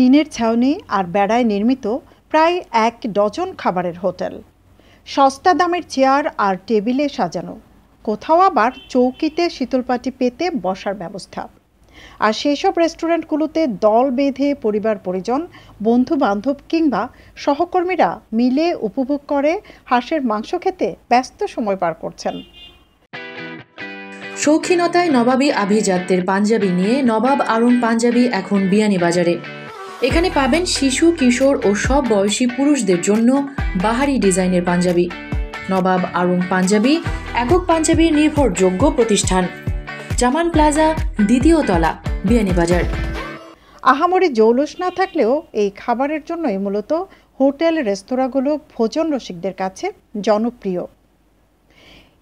টিনের ছাউনি আর বেড়ায় নির্মিত প্রায় ১ ডজন খাবারের হোটেল। সস্তা দামের চেয়ার আর টেবিলে সাজানো, কোথাও আবার চৌকিতে শীতলপাটি পেতে বসার ব্যবস্থা। আর সেসব রেস্টুরেন্টগুলোতে দল বেঁধে পরিবার পরিজন, বন্ধু বান্ধব কিংবা সহকর্মীরা মিলে উপভোগ করে হাঁসের মাংস খেতে ব্যস্ত সময় পার করছেন। শৌখিনতায় নবাবী আভিজাত্যের পাঞ্জাবি নিয়ে নবাব আড়ং পাঞ্জাবি এখন বিয়ানীবাজারে। এখানে পাবেন শিশু, কিশোর ও সব বয়সী পুরুষদের জন্য বাহারি ডিজাইনের পাঞ্জাবি। নবাব আড়ং পাঞ্জাবি একক পাঞ্জাবির নির্ভরযোগ্য প্রতিষ্ঠান। জামান প্লাজা, ২য় তলা, বিয়ানীবাজার। আহামরি জৌলুস না থাকলেও এই খাবারের জন্যই মূলত হোটেল রেস্তোরাঁগুলো ভোজন রসিকদের কাছে জনপ্রিয়।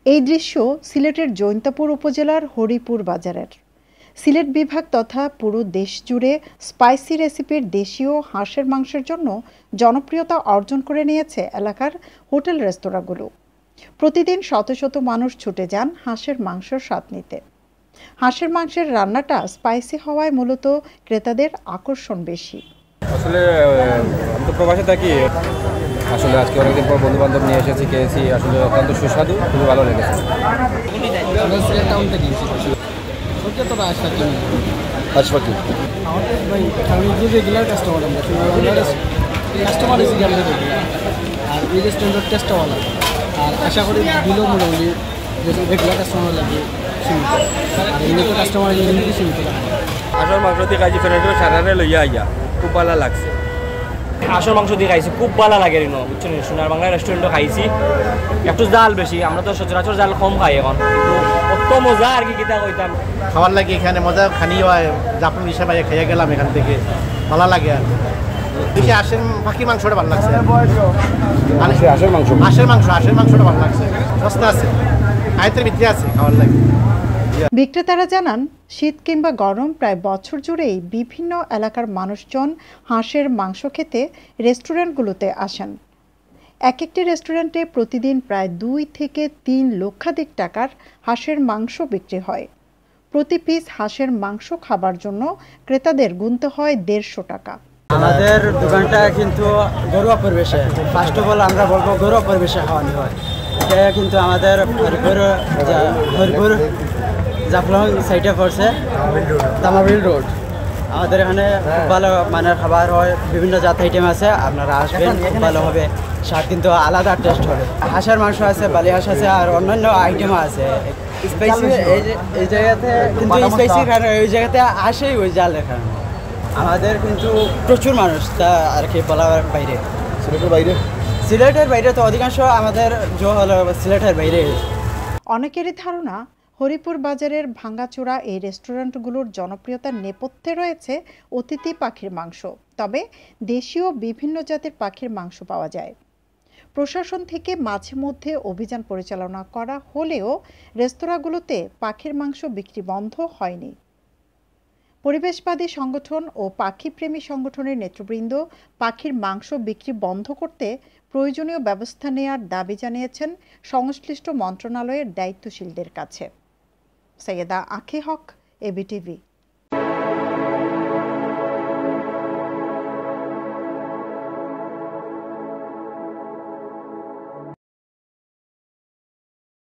এই দৃশ্য সিলেটের জৈন্তাপুর উপজেলার হরিপুর বাজারের। সিলেট বিভাগ তথা পুরো দেশ জুড়ে স্পাইসি রেসিপির দেশীয় হাঁসের মাংসের জন্য জনপ্রিয়তা অর্জন করে নিয়েছে এলাকার হোটেল রেস্তোরাঁগুলো। প্রতিদিন শত শত মানুষ ছুটে যান হাঁসের মাংসের স্বাদ নিতে। হাঁসের মাংসের রান্নাটা স্পাইসি হওয়ায় মূলত ক্রেতাদের আকর্ষণ বেশি। আসলে আমি তো প্রবাসে থাকি, আসলে আজকে অনেকদিন পর বন্ধু বান্ধব নিয়ে এসেছি, খেয়েছি, আসলে অত্যন্ত সুস্বাদু, খুবই ভালো লেগেছে। আর আশা করি দিলেও মোটামুটি রেগুলার কাস্টমার লাগে কাস্টমার সীমিত। আসল মাংস দিয়ে খাইছি, ফ্রেন্ডের সারারে লইয়া আইয়া খুব ভালো লাগছে। আসল মাংস দিয়ে খাইছি, খুব ভালো লাগে বুঝছেন। সোনার বাংলা রেস্টুরেন্টও খাইছি, একটু জাল বেশি, আমরা তো সচরাচর জাল কম খাই এখন, কিন্তু অত মজা আর কি কিতা কইতাম। খাবার লাগে এখানে মজা, খানি হয় জাফর হিসাবে খাইয়া গেলাম এখান থেকে, ভালো লাগে আর বেশি। হাঁসের পাখির মাংসটা ভালো লাগছে, হাঁসের মাংসটা ভালো লাগছে, সস্তা আছে, আয়তের ভিতরে আছে, খাবার লাগে। বিক্রেতারা জানান, শীত কিংবা গরম প্রায় বছর জুড়েই বিভিন্ন এলাকার মানুষজন হাঁসের মাংস খেতে রেস্টুরেন্টগুলোতে আসেন। এক একটি রেস্টুরেন্টে প্রতিদিন প্রায় ২ থেকে ৩ লক্ষাধিক টাকার হাঁসের মাংস বিক্রি হয়। প্রতি পিস হাঁসের মাংস খাবার জন্য ক্রেতাদের গুনতে হয় ১৫০ টাকা। আমাদের দোকানটা কিন্তু ঘরোয়া পরিবেশে, ফার্স্ট অফ অল আমরা বলবো ঘরোয়া পরিবেশে খাওয়ানো হয়। এটা কিন্তু আমাদের হরিপুর জাফলং সাইডে পড়ছে, তামাবিল রোড। আমাদের এখানে খুব ভালো মানের খাবার হয়, বিভিন্ন জাত আইটেম আছে, আপনারা আসবেন, খুব ভালো হবে। স্বাদ কিন্তু আলাদা টেস্ট হবে। হাঁসের মাংস আছে, বালি হাঁস আছে, আর অন্যান্য আইটেমও আছে। স্পাইসি এই জায়গাতে কিন্তু স্পাইসি খানা ওই জায়গাতে আসেই ওই জালের খানা। আমাদের কিন্তু প্রচুর মানুষ, তা আর কি বলার বাইরে। সিলেটের বাইরে তো অধিকাংশ আমাদের হলো সিলেটের বাইরে। অনেকেরই ধারণা, হরিপুর বাজারের ভাঙ্গাচোরা এই রেস্টুরেন্টগুলোর জনপ্রিয়তার নেপথ্যে রয়েছে অতিথি পাখির মাংস। তবে দেশীয় বিভিন্ন জাতের পাখির মাংস পাওয়া যায়। প্রশাসন থেকে মাঝে মধ্যে অভিযান পরিচালনা করা হলেও রেস্তোরাঁগুলোতে পাখির মাংস বিক্রি বন্ধ হয়নি। পরিবেশবাদী সংগঠন ও পাখিপ্রেমী সংগঠনের নেতৃবৃন্দ পাখির মাংস বিক্রি বন্ধ করতে প্রয়োজনীয় ব্যবস্থা নেয়ার দাবি জানিয়েছেন সংশ্লিষ্ট মন্ত্রণালয়ের দায়িত্বশীলদের কাছে। সৈয়দা আঁখি হক, এবিটিভি।